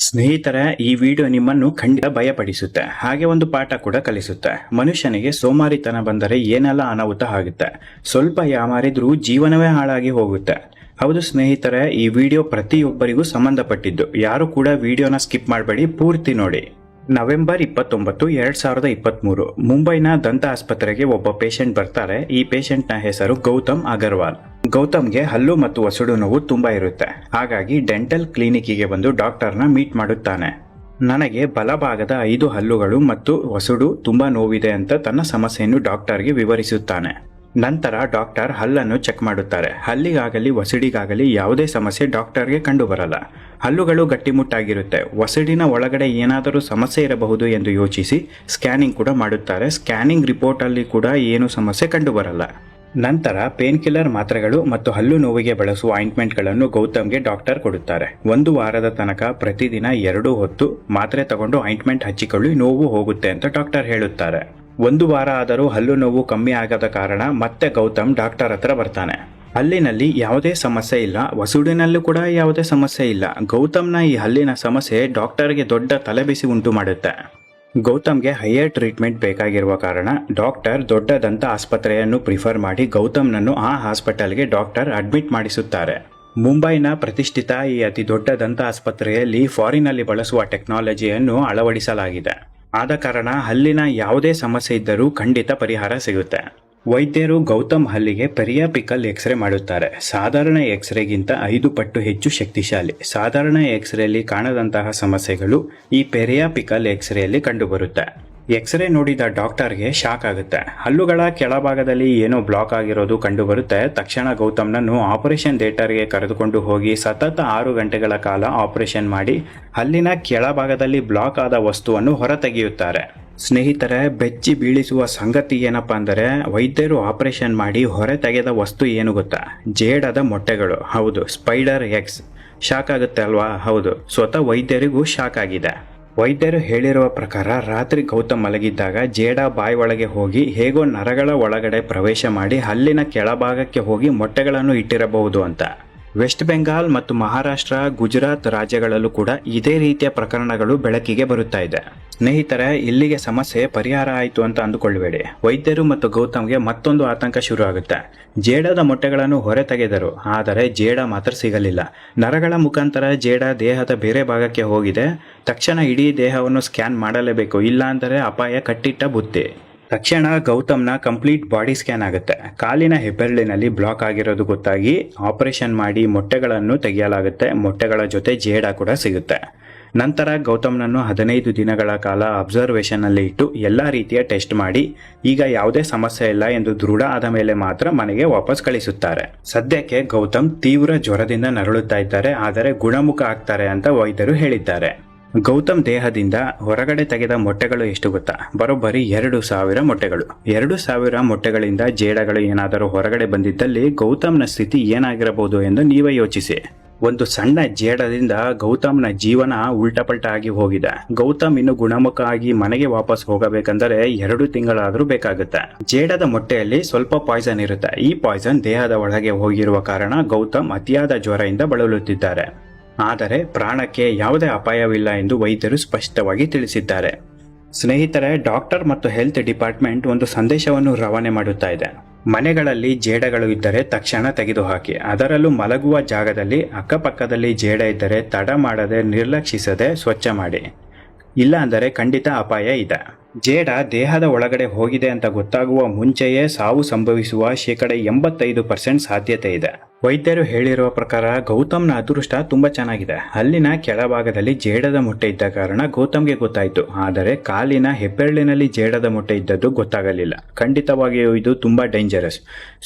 ಸ್ನೇಹಿತರೆ, ಈ ವಿಡಿಯೋ ನಿಮ್ಮನ್ನು ಖಂಡಿತ ಭಯಪಡಿಸುತ್ತೆ, ಹಾಗೆ ಒಂದು ಪಾಠ ಕೂಡ ಕಲಿಸುತ್ತೆ. ಮನುಷ್ಯನಿಗೆ ಸೋಮಾರಿತನ ಬಂದರೆ ಏನೆಲ್ಲ ಅನಾಹುತ ಆಗುತ್ತೆ. ಸ್ವಲ್ಪ ಯಾಮಾರಿದ್ರೂ ಜೀವನವೇ ಹಾಳಾಗಿ ಹೋಗುತ್ತೆ. ಹೌದು ಸ್ನೇಹಿತರೆ, ಈ ವಿಡಿಯೋ ಪ್ರತಿಯೊಬ್ಬರಿಗೂ ಸಂಬಂಧಪಟ್ಟಿದ್ದು. ಯಾರು ಕೂಡ ವಿಡಿಯೋನ ಸ್ಕಿಪ್ ಮಾಡಬೇಡಿ, ಪೂರ್ತಿ ನೋಡಿ. ನವೆಂಬರ್ 29, 2023 ಮುಂಬೈನ ದಂತ ಆಸ್ಪತ್ರೆಗೆ ಒಬ್ಬ ಪೇಷಂಟ್ ಬರ್ತಾರೆ. ಈ ಪೇಷಂಟ್ನ ಹೆಸರು ಗೌತಮ್ ಅಗರ್ವಾಲ್. ಗೌತಮ್ಗೆ ಹಲ್ಲು ಮತ್ತು ವಸುಡು ನೋವು ತುಂಬಾ ಇರುತ್ತೆ. ಹಾಗಾಗಿ ಡೆಂಟಲ್ ಕ್ಲಿನಿಕ್ಗೆ ಬಂದು ಡಾಕ್ಟರ್ನ ಮೀಟ್ ಮಾಡುತ್ತಾನೆ. ನನಗೆ ಬಲಭಾಗದ 5 ಹಲ್ಲುಗಳು ಮತ್ತು ವಸುಡು ತುಂಬಾ ನೋವಿದೆ ಅಂತ ತನ್ನ ಸಮಸ್ಯೆಯನ್ನು ಡಾಕ್ಟರ್ಗೆ ವಿವರಿಸುತ್ತಾನೆ. ನಂತರ ಡಾಕ್ಟರ್ ಹಲ್ಲನ್ನು ಚೆಕ್ ಮಾಡುತ್ತಾರೆ. ಹಲ್ಲಿಗಾಗಲಿ ವಸಡಿಗಾಗಲಿ ಯಾವುದೇ ಸಮಸ್ಯೆ ಡಾಕ್ಟರ್ಗೆ ಕಂಡು ಬರಲ್ಲ. ಹಲ್ಲುಗಳು ಗಟ್ಟಿಮುಟ್ಟಾಗಿರುತ್ತೆ. ವಸಡಿನ ಒಳಗಡೆ ಏನಾದರೂ ಸಮಸ್ಯೆ ಇರಬಹುದು ಎಂದು ಯೋಚಿಸಿ ಸ್ಕ್ಯಾನಿಂಗ್ ಕೂಡ ಮಾಡುತ್ತಾರೆ. ಸ್ಕ್ಯಾನಿಂಗ್ ರಿಪೋರ್ಟ್ ಅಲ್ಲಿ ಕೂಡ ಏನು ಸಮಸ್ಯೆ ಕಂಡು ಬರಲ್ಲ. ನಂತರ ಪೇನ್ ಕಿಲ್ಲರ್ ಮಾತ್ರೆಗಳು ಮತ್ತು ಹಲ್ಲು ನೋವಿಗೆ ಬಳಸುವ ಆಯಿಂಟ್ಮೆಂಟ್ಗಳನ್ನು ಗೌತಮ್ಗೆ ಡಾಕ್ಟರ್ ಕೊಡುತ್ತಾರೆ. 1 ವಾರದ ತನಕ ಪ್ರತಿದಿನ 2 ಹೊತ್ತು ಮಾತ್ರೆ ತಗೊಂಡು ಆಯಿಂಟ್ಮೆಂಟ್ ಹಚ್ಚಿಕೊಳ್ಳಿ, ನೋವು ಹೋಗುತ್ತೆ ಅಂತ ಡಾಕ್ಟರ್ ಹೇಳುತ್ತಾರೆ. 1 ವಾರ ಆದರೂ ಹಲ್ಲು ನೋವು ಕಮ್ಮಿ ಆಗದ ಕಾರಣ ಮತ್ತೆ ಗೌತಮ್ ಡಾಕ್ಟರ್ ಹತ್ರ ಬರ್ತಾನೆ. ಹಲ್ಲಿನಲ್ಲಿ ಯಾವುದೇ ಸಮಸ್ಯೆ ಇಲ್ಲ, ವಸುಡಿನಲ್ಲೂ ಕೂಡ ಯಾವುದೇ ಸಮಸ್ಯೆ ಇಲ್ಲ. ಗೌತಮ್ನ ಈ ಹಲ್ಲಿನ ಸಮಸ್ಯೆ ಡಾಕ್ಟರ್ಗೆ ದೊಡ್ಡ ತಲೆಬಿಸಿ ಉಂಟು ಮಾಡುತ್ತೆ. ಗೌತಮ್ಗೆ ಹೈಯರ್ ಟ್ರೀಟ್ಮೆಂಟ್ ಬೇಕಾಗಿರುವ ಕಾರಣ ಡಾಕ್ಟರ್ ದೊಡ್ಡ ದಂತ ಆಸ್ಪತ್ರೆಯನ್ನು ಪ್ರಿಫರ್ ಮಾಡಿ ಗೌತಮ್ನನ್ನು ಆ ಹಾಸ್ಪಿಟಲ್ಗೆ ಡಾಕ್ಟರ್ ಅಡ್ಮಿಟ್ ಮಾಡಿಸುತ್ತಾರೆ. ಮುಂಬೈನ ಪ್ರತಿಷ್ಠಿತ ಈ ಅತಿ ದೊಡ್ಡ ದಂತ ಆಸ್ಪತ್ರೆಯಲ್ಲಿ ಫಾರಿನಲ್ಲಿ ಬಳಸುವ ಟೆಕ್ನಾಲಜಿಯನ್ನು ಅಳವಡಿಸಲಾಗಿದೆ. ಆದ ಕಾರಣ ಹಲ್ಲಿನ ಯಾವುದೇ ಸಮಸ್ಯೆ ಇದ್ದರೂ ಖಂಡಿತ ಪರಿಹಾರ ಸಿಗುತ್ತೆ. ವೈದ್ಯರು ಗೌತಮ್ ಹಲ್ಲಿಗೆ ಪೆರಿಯಾಪಿಕಲ್ ಎಕ್ಸ್ರೇ ಮಾಡುತ್ತಾರೆ. ಸಾಧಾರಣ ಎಕ್ಸ್ರೇಗಿಂತ 5 ಪಟ್ಟು ಹೆಚ್ಚು ಶಕ್ತಿಶಾಲಿ. ಸಾಧಾರಣ ಎಕ್ಸ್ರೇಲಿ ಕಾಣದಂತಹ ಸಮಸ್ಯೆಗಳು ಈ ಪೆರಿಯಾಪಿಕಲ್ ಎಕ್ಸ್ರೇಯಲ್ಲಿ ಕಂಡುಬರುತ್ತೆ. ಎಕ್ಸ್ರೇ ನೋಡಿದ ಡಾಕ್ಟರ್ಗೆ ಶಾಕ್ ಆಗುತ್ತೆ. ಹಲ್ಲುಗಳ ಕೆಳಭಾಗದಲ್ಲಿ ಏನೋ ಬ್ಲಾಕ್ ಆಗಿರೋದು ಕಂಡುಬರುತ್ತೆ. ತಕ್ಷಣ ಗೌತಮ್ನನ್ನು ಆಪರೇಷನ್ ಥಿಯೇಟರ್ಗೆ ಕರೆದುಕೊಂಡು ಹೋಗಿ ಸತತ 6 ಗಂಟೆಗಳ ಕಾಲ ಆಪರೇಷನ್ ಮಾಡಿ ಹಲ್ಲಿನ ಕೆಳಭಾಗದಲ್ಲಿ ಬ್ಲಾಕ್ ಆದ ವಸ್ತುವನ್ನು ಹೊರತೆಗೆಯುತ್ತಾರೆ. ಸ್ನೇಹಿತರೆ, ಬೆಚ್ಚಿ ಬೀಳಿಸುವ ಸಂಗತಿ ಏನಪ್ಪಾ ಅಂದರೆ, ವೈದ್ಯರು ಆಪರೇಷನ್ ಮಾಡಿ ಹೊರ ತೆಗೆದ ವಸ್ತು ಏನು ಗೊತ್ತಾ? ಜೇಡದ ಮೊಟ್ಟೆಗಳು. ಹೌದು, ಸ್ಪೈಡರ್ ಎಗ್ಸ್. ಶಾಕ್ ಆಗುತ್ತೆ ಅಲ್ವಾ? ಹೌದು, ಸ್ವತಃ ವೈದ್ಯರಿಗೂ ಶಾಕ್ ಆಗಿದೆ. ವೈದ್ಯರು ಹೇಳಿರುವ ಪ್ರಕಾರ ರಾತ್ರಿ ಗೌತಮ್ ಮಲಗಿದ್ದಾಗ ಜೇಡ ಬಾಯಿ ಒಳಗೆ ಹೋಗಿ ಹೇಗೋ ನರಗಳ ಒಳಗಡೆ ಪ್ರವೇಶ ಮಾಡಿ ಹಲ್ಲಿನ ಕೆಳಭಾಗಕ್ಕೆ ಹೋಗಿ ಮೊಟ್ಟೆಗಳನ್ನು ಇಟ್ಟಿರಬಹುದು ಅಂತ. ವೆಸ್ಟ್ ಬೆಂಗಾಲ್ ಮತ್ತು ಮಹಾರಾಷ್ಟ್ರ, ಗುಜರಾತ್ ರಾಜ್ಯಗಳಲ್ಲೂ ಕೂಡ ಇದೇ ರೀತಿಯ ಪ್ರಕರಣಗಳು ಬೆಳಕಿಗೆ ಬರುತ್ತಾ ಇದೆ. ಸ್ನೇಹಿತರೆ, ಇಲ್ಲಿಗೆ ಸಮಸ್ಯೆ ಪರಿಹಾರ ಆಯಿತು ಅಂತ ಅಂದುಕೊಳ್ಳಬೇಡಿ. ವೈದ್ಯರು ಮತ್ತು ಗೌತಮ್ಗೆ ಮತ್ತೊಂದು ಆತಂಕ ಶುರು ಆಗುತ್ತೆ. ಜೇಡದ ಮೊಟ್ಟೆಗಳನ್ನು ಹೊರ ತೆಗೆದರು, ಆದರೆ ಜೇಡ ಮಾತ್ರ ಸಿಗಲಿಲ್ಲ. ನರಗಳ ಮುಖಾಂತರ ಜೇಡ ದೇಹದ ಬೇರೆ ಭಾಗಕ್ಕೆ ಹೋಗಿದೆ. ತಕ್ಷಣ ಇಡೀ ದೇಹವನ್ನು ಸ್ಕ್ಯಾನ್ ಮಾಡಲೇಬೇಕು, ಇಲ್ಲಾಂದರೆ ಅಪಾಯ ಕಟ್ಟಿಟ್ಟ ಬುತ್ತಿ. ತಕ್ಷಣ ಗೌತಮ್ನ ಕಂಪ್ಲೀಟ್ ಬಾಡಿ ಸ್ಕ್ಯಾನ್ ಆಗುತ್ತೆ. ಕಾಲಿನ ಹೆಬ್ಬೆರಳಿನಲ್ಲಿ ಬ್ಲಾಕ್ ಆಗಿರೋದು ಗೊತ್ತಾಗಿ ಆಪರೇಷನ್ ಮಾಡಿ ಮೊಟ್ಟೆಗಳನ್ನು ತೆಗೆಯಲಾಗುತ್ತೆ. ಮೊಟ್ಟೆಗಳ ಜೊತೆ ಜೇಡ ಕೂಡ ಸಿಗುತ್ತೆ. ನಂತರ ಗೌತಮ್ನನ್ನು 15 ದಿನಗಳ ಕಾಲ ಅಬ್ಸರ್ವೇಷನ್ ನಲ್ಲಿ ಇಟ್ಟು ಎಲ್ಲ ರೀತಿಯ ಟೆಸ್ಟ್ ಮಾಡಿ ಈಗ ಯಾವುದೇ ಸಮಸ್ಯೆ ಇಲ್ಲ ಎಂದು ದೃಢ ಆದ ಮೇಲೆ ಮಾತ್ರ ಮನೆಗೆ ವಾಪಸ್ ಕಳಿಸುತ್ತಾರೆ. ಸದ್ಯಕ್ಕೆ ಗೌತಮ್ ತೀವ್ರ ಜ್ವರದಿಂದ ನರಳುತ್ತಾ ಇದ್ದಾರೆ, ಆದರೆ ಗುಣಮುಖ ಆಗ್ತಾರೆ ಅಂತ ವೈದ್ಯರು ಹೇಳಿದ್ದಾರೆ. ಗೌತಮ್ ದೇಹದಿಂದ ಹೊರಗಡೆ ತೆಗೆದ ಮೊಟ್ಟೆಗಳು ಎಷ್ಟು ಗೊತ್ತಾ? ಬರೋಬ್ಬರಿ 2000 ಮೊಟ್ಟೆಗಳು. 2000 ಮೊಟ್ಟೆಗಳಿಂದ ಜೇಡಗಳು ಏನಾದರೂ ಹೊರಗಡೆ ಬಂದಿದ್ದಲ್ಲಿ ಗೌತಮ್ನ ಸ್ಥಿತಿ ಏನಾಗಿರಬಹುದು ಎಂದು ನೀವೇ ಯೋಚಿಸಿ. ಒಂದು ಸಣ್ಣ ಜೇಡದಿಂದ ಗೌತಮ್ನ ಜೀವನ ಉಲ್ಟಪಲ್ಟ ಆಗಿ ಹೋಗಿದೆ. ಗೌತಮ್ ಇನ್ನು ಗುಣಮುಖ ಆಗಿ ಮನೆಗೆ ವಾಪಸ್ ಹೋಗಬೇಕಂದರೆ 2 ತಿಂಗಳಾದ್ರೂ ಬೇಕಾಗುತ್ತೆ. ಜೇಡದ ಮೊಟ್ಟೆಯಲ್ಲಿ ಸ್ವಲ್ಪ ಪಾಯ್ಸನ್ ಇರುತ್ತೆ. ಈ ಪಾಯ್ಸನ್ ದೇಹದ ಒಳಗೆ ಹೋಗಿರುವ ಕಾರಣ ಗೌತಮ್ ಅತಿಯಾದ ಜ್ವರದಿಂದ ಬಳಲುತ್ತಿದ್ದಾರೆ. ಆದರೆ ಪ್ರಾಣಕ್ಕೆ ಯಾವುದೇ ಅಪಾಯವಿಲ್ಲ ಎಂದು ವೈದ್ಯರು ಸ್ಪಷ್ಟವಾಗಿ ತಿಳಿಸಿದ್ದಾರೆ. ಸ್ನೇಹಿತರೆ, ಡಾಕ್ಟರ್ ಮತ್ತು ಹೆಲ್ತ್ ಡಿಪಾರ್ಟ್ಮೆಂಟ್ ಒಂದು ಸಂದೇಶವನ್ನು ರವಾನೆ ಮಾಡುತ್ತಾ ಇದೆ. ಮನೆಗಳಲ್ಲಿ ಜೇಡಗಳು ಇದ್ದರೆ ತಕ್ಷಣ ತೆಗೆದುಹಾಕಿ. ಅದರಲ್ಲೂ ಮಲಗುವ ಜಾಗದಲ್ಲಿ ಅಕ್ಕಪಕ್ಕದಲ್ಲಿ ಜೇಡ ಇದ್ದರೆ ತಡ ಮಾಡದೆ ನಿರ್ಲಕ್ಷಿಸದೆ ಸ್ವಚ್ಛ ಮಾಡಿ, ಇಲ್ಲ ಅಂದರೆ ಖಂಡಿತ ಅಪಾಯ ಇದೆ. ಜೇಡ ದೇಹದ ಒಳಗಡೆ ಹೋಗಿದೆ ಅಂತ ಗೊತ್ತಾಗುವ ಮುಂಚೆಯೇ ಸಾವು ಸಂಭವಿಸುವ 85% ಸಾಧ್ಯತೆ ಇದೆ. ವೈದ್ಯರು ಹೇಳಿರುವ ಪ್ರಕಾರ ಗೌತಮ್ನ ಅದೃಷ್ಟ ತುಂಬಾ ಚೆನ್ನಾಗಿದೆ. ಹಲ್ಲಿನ ಕೆಳಭಾಗದಲ್ಲಿ ಜೇಡದ ಮೊಟ್ಟೆ ಇದ್ದ ಕಾರಣ ಗೌತಮ್ಗೆ ಗೊತ್ತಾಯಿತು, ಆದರೆ ಕಾಲಿನ ಹೆಬ್ಬೆರಳಿನಲ್ಲಿ ಜೇಡದ ಮೊಟ್ಟೆ ಇದ್ದದ್ದು ಗೊತ್ತಾಗಲಿಲ್ಲ. ಖಂಡಿತವಾಗಿಯೂ ಇದು ತುಂಬಾ ಡೇಂಜರಸ್.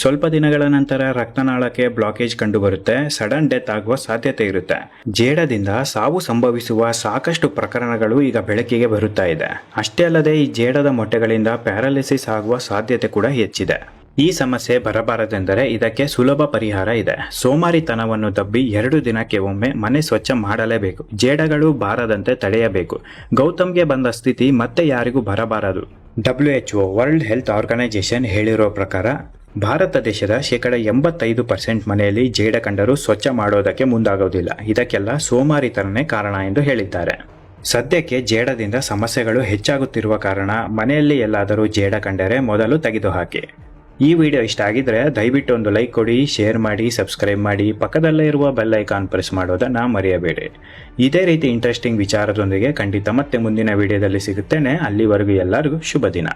ಸ್ವಲ್ಪ ದಿನಗಳ ನಂತರ ರಕ್ತನಾಳಕ್ಕೆ ಬ್ಲಾಕೇಜ್ ಕಂಡುಬರುತ್ತೆ. ಸಡನ್ ಡೆತ್ ಆಗುವ ಸಾಧ್ಯತೆ ಇರುತ್ತೆ. ಜೇಡದಿಂದ ಸಾವು ಸಂಭವಿಸುವ ಸಾಕಷ್ಟು ಪ್ರಕರಣಗಳು ಈಗ ಬೆಳಕಿಗೆ ಬರುತ್ತಾ ಇದೆ. ಅಷ್ಟೇ ಅಲ್ಲದೆ ಈ ಜೇಡದ ಮೊಟ್ಟೆಗಳಿಂದ ಪ್ಯಾರಾಲಿಸಿಸ್ ಆಗುವ ಸಾಧ್ಯತೆ ಕೂಡ ಹೆಚ್ಚಿದೆ. ಈ ಸಮಸ್ಯೆ ಬರಬಾರದೆಂದರೆ ಇದಕ್ಕೆ ಸುಲಭ ಪರಿಹಾರ ಇದೆ. ಸೋಮಾರಿತನವನ್ನು ತಬ್ಬಿ 2 ದಿನಕ್ಕೆ ಒಮ್ಮೆ ಮನೆ ಸ್ವಚ್ಛ ಮಾಡಲೇಬೇಕು. ಜೇಡಗಳು ಬಾರದಂತೆ ತಡೆಯಬೇಕು. ಗೌತಮ್ಗೆ ಬಂದ ಸ್ಥಿತಿ ಮತ್ತೆ ಯಾರಿಗೂ ಬರಬಾರದು. WHO ವರ್ಲ್ಡ್ ಹೆಲ್ತ್ ಆರ್ಗನೈಸೇಷನ್ ಹೇಳಿರೋ ಪ್ರಕಾರ ಭಾರತ ದೇಶದ 85% ಮನೆಯಲ್ಲಿ ಜೇಡ ಕಂಡರೂ ಸ್ವಚ್ಛ ಮಾಡೋದಕ್ಕೆ ಮುಂದಾಗೋದಿಲ್ಲ. ಇದಕ್ಕೆಲ್ಲ ಸೋಮಾರಿತನನೇ ಕಾರಣ ಎಂದು ಹೇಳಿದ್ದಾರೆ. ಸದ್ಯಕ್ಕೆ ಜೇಡದಿಂದ ಸಮಸ್ಯೆಗಳು ಹೆಚ್ಚಾಗುತ್ತಿರುವ ಕಾರಣ ಮನೆಯಲ್ಲಿ ಎಲ್ಲಾದರೂ ಜೇಡ ಕಂಡರೆ ಮೊದಲು ತೆಗೆದುಹಾಕಿ. ಈ ವಿಡಿಯೋ ಇಷ್ಟ ಆಗಿದ್ರೆ ದಯವಿಟ್ಟು ಒಂದು ಲೈಕ್ ಕೊಡಿ, ಶೇರ್ ಮಾಡಿ, ಸಬ್ಸ್ಕ್ರೈಬ್ ಮಾಡಿ, ಪಕ್ಕದಲ್ಲೇ ಇರುವ ಬೆಲ್ ಐಕಾನ್ ಪ್ರೆಸ್ ಮಾಡೋದನ್ನ ಮರೆಯಬೇಡಿ. ಇದೇ ರೀತಿ ಇಂಟ್ರೆಸ್ಟಿಂಗ್ ವಿಚಾರದೊಂದಿಗೆ ಖಂಡಿತ ಮತ್ತೆ ಮುಂದಿನ ವಿಡಿಯೋದಲ್ಲಿ ಸಿಗುತ್ತೇನೆ. ಅಲ್ಲಿವರೆಗೂ ಎಲ್ಲರಿಗೂ ಶುಭ ದಿನ.